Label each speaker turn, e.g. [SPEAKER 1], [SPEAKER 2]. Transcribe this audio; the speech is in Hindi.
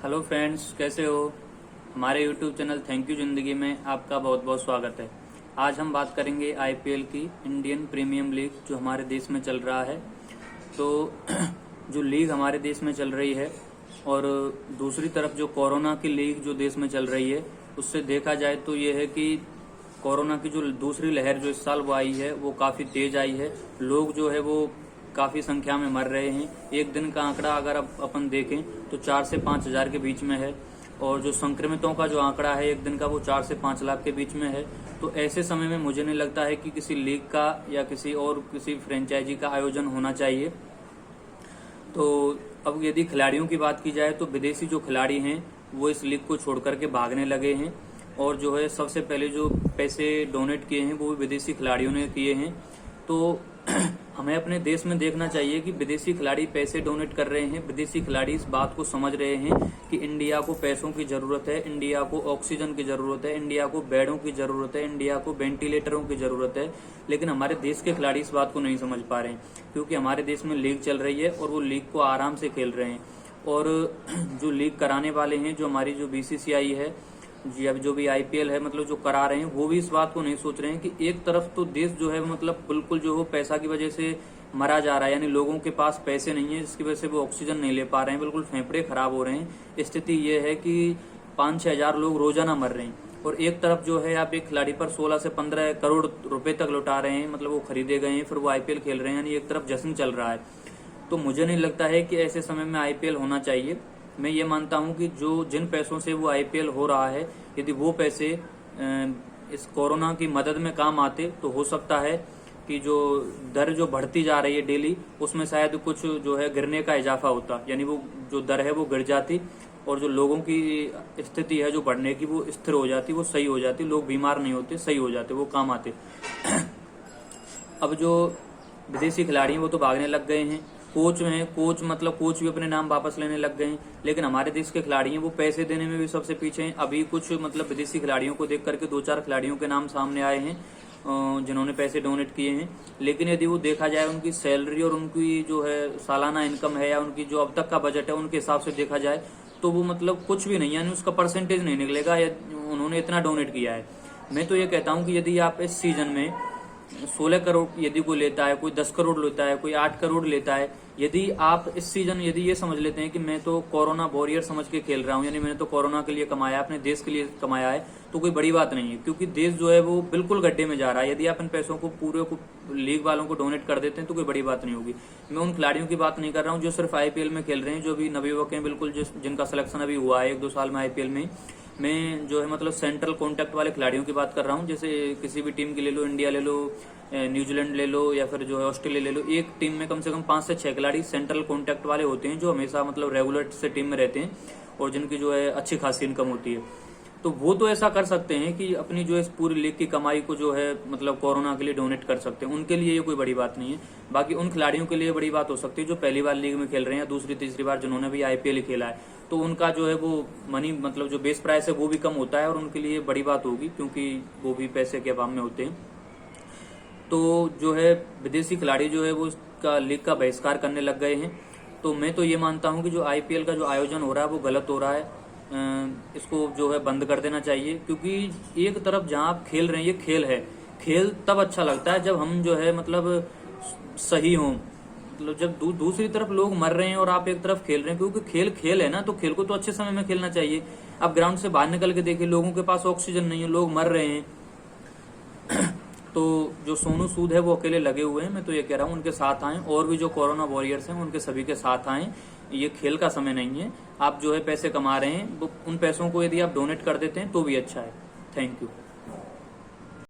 [SPEAKER 1] हेलो फ्रेंड्स, कैसे हो। हमारे यूट्यूब चैनल थैंक यू जिंदगी में आपका बहुत बहुत स्वागत है। आज हम बात करेंगे आईपीएल की, इंडियन प्रीमियम लीग जो हमारे देश में चल रहा है। तो जो लीग हमारे देश में चल रही है और दूसरी तरफ जो कोरोना की लीग जो देश में चल रही है, उससे देखा जाए तो ये है कि कोरोना की जो दूसरी लहर जो इस साल वो आई है वो काफ़ी तेज आई है। लोग जो है वो काफ़ी संख्या में मर रहे हैं। एक दिन का आंकड़ा अगर अपन देखें तो 4 से 5 हजार के बीच में है, और जो संक्रमितों का जो आंकड़ा है एक दिन का वो 4 से 5 लाख के बीच में है। तो ऐसे समय में मुझे नहीं लगता है कि किसी लीग का या किसी फ्रेंचाइजी का आयोजन होना चाहिए। तो अब यदि खिलाड़ियों की बात की जाए तो विदेशी जो खिलाड़ी हैं वो इस लीग को छोड़ करके भागने लगे हैं, और जो है सबसे पहले जो पैसे डोनेट किए हैं वो भी विदेशी खिलाड़ियों ने किए हैं। तो हमें अपने देश में देखना चाहिए कि विदेशी खिलाड़ी पैसे डोनेट कर रहे हैं। विदेशी खिलाड़ी इस बात को समझ रहे हैं कि इंडिया को पैसों की जरूरत है, इंडिया को ऑक्सीजन की जरूरत है, इंडिया को बेडों की जरूरत है, इंडिया को वेंटिलेटरों की जरूरत है। लेकिन हमारे देश के खिलाड़ी इस बात को नहीं समझ पा रहे हैं, क्योंकि हमारे देश में लीग चल रही है और वो लीग को आराम से खेल रहे हैं। और जो लीग कराने वाले हैं, जो हमारी जो बीसीसीआई है जी, अब जो भी आईपीएल है मतलब जो करा रहे हैं, वो भी इस बात को नहीं सोच रहे हैं कि एक तरफ तो देश जो है मतलब बिल्कुल जो हो पैसा की वजह से मरा जा रहा है, यानी लोगों के पास पैसे नहीं है जिसकी वजह से वो ऑक्सीजन नहीं ले पा रहे हैं, बिल्कुल फेफड़े खराब हो रहे हैं। स्थिति ये है कि 5-6 हजार लोग रोजाना मर रहे हैं, और एक तरफ जो है आप एक खिलाड़ी पर 16 से 15 करोड़ रुपए तक लौटा रहे हैं, मतलब वो खरीदे गए हैं, फिर वो आईपीएल खेल रहे हैं, यानी एक तरफ जश्न चल रहा है। तो मुझे नहीं लगता है कि ऐसे समय में आईपीएल होना चाहिए। मैं ये मानता हूं कि जो जिन पैसों से वो आईपीएल हो रहा है, यदि वो पैसे इस कोरोना की मदद में काम आते तो हो सकता है कि जो दर जो बढ़ती जा रही है डेली, उसमें शायद कुछ जो है गिरने का इजाफा होता, यानी वो जो दर है वो गिर जाती, और जो लोगों की स्थिति है जो बढ़ने की वो स्थिर हो जाती, वो सही हो जाती, लोग बीमार नहीं होते, सही हो जाते, वो काम आते। अब जो विदेशी खिलाड़ी हैं वो तो भागने लग गए हैं। कोच हैं, कोच भी अपने नाम वापस लेने लग गए हैं। लेकिन हमारे देश के खिलाड़ी हैं वो पैसे देने में भी सबसे पीछे हैं। अभी कुछ मतलब विदेशी खिलाड़ियों को देख करके 2-4 खिलाड़ियों के नाम सामने आए हैं जिन्होंने पैसे डोनेट किए हैं। लेकिन यदि वो देखा जाए उनकी सैलरी और उनकी जो है सालाना इनकम है या उनकी जो अब तक का बजट है उनके हिसाब से देखा जाए तो वो मतलब कुछ भी नहीं, यानी उसका परसेंटेज नहीं निकलेगा या उन्होंने इतना डोनेट किया है। मैं तो ये कहता हूँ कि यदि आप इस सीजन में 16 करोड़ यदि कोई लेता है, कोई 10 करोड़ लेता है, कोई 8 करोड़ लेता है, यदि आप इस सीजन यदि ये समझ लेते हैं कि मैं तो कोरोना वॉरियर समझ के खेल रहा हूं, यानी मैंने तो कोरोना के लिए कमाया, अपने देश के लिए कमाया है, तो कोई बड़ी बात नहीं है, क्योंकि देश जो है वो बिल्कुल गड्ढे में जा रहा है। यदि आप इन पैसों को पूरे को लीग वालों को डोनेट कर देते हैं तो कोई बड़ी बात नहीं होगी। मैं उन खिलाड़ियों की बात नहीं कर रहा हूँ जो सिर्फ आईपीएल में खेल रहे हैं, जो भी नवयुवक हैं बिल्कुल, जिनका सिलेक्शन अभी हुआ है 1-2 साल में आईपीएल में। मैं जो है मतलब सेंट्रल कॉन्टैक्ट वाले खिलाड़ियों की बात कर रहा हूँ। जैसे किसी भी टीम की ले लो, इंडिया ले लो, न्यूजीलैंड ले लो, या फिर जो है ऑस्ट्रेलिया ले लो, एक टीम में कम से कम 5 से 6 खिलाड़ी सेंट्रल कॉन्टैक्ट वाले होते हैं जो हमेशा मतलब रेगुलर से टीम में रहते हैं और जिनकी जो है अच्छी खासी इनकम होती है। तो वो तो ऐसा कर सकते हैं कि अपनी जो इस पूरी लीग की कमाई को जो है मतलब कोरोना के लिए डोनेट कर सकते हैं, उनके लिए ये कोई बड़ी बात नहीं है। बाकी उन खिलाड़ियों के लिए बड़ी बात हो सकती है जो पहली बार लीग में खेल रहे हैं या दूसरी तीसरी बार जिन्होंने भी आईपीएल ही खेला है, तो उनका जो है वो मनी मतलब जो बेस प्राइस है वो भी कम होता है और उनके लिए बड़ी बात होगी, क्योंकि वो भी पैसे के अभाव में होते हैं। तो जो है विदेशी खिलाड़ी जो है वो इसका लीग का बहिष्कार करने लग गए हैं। तो मैं तो ये मानता हूं कि जो आईपीएल का जो आयोजन हो रहा है वो गलत हो रहा है। इसको जो है बंद कर देना चाहिए, क्योंकि एक तरफ जहां आप खेल रहे हैं, ये खेल है, खेल तब अच्छा लगता है जब हम जो है मतलब सही हों, मतलब जब दूसरी तरफ लोग मर रहे हैं और आप एक तरफ खेल रहे हैं, क्योंकि खेल है ना, तो खेल को तो अच्छे समय में खेलना चाहिए। आप ग्राउंड से बाहर निकल के देखिए, लोगों के पास ऑक्सीजन नहीं है, लोग मर रहे हैं। तो जो सोनू सूद है वो अकेले लगे हुए हैं। मैं तो ये कह रहा हूँ उनके साथ आएं, और भी जो कोरोना वॉरियर्स हैं उनके सभी के साथ आएं। ये खेल का समय नहीं है। आप जो है पैसे कमा रहे हैं, उन पैसों को यदि आप डोनेट कर देते हैं तो भी अच्छा है। Thank you.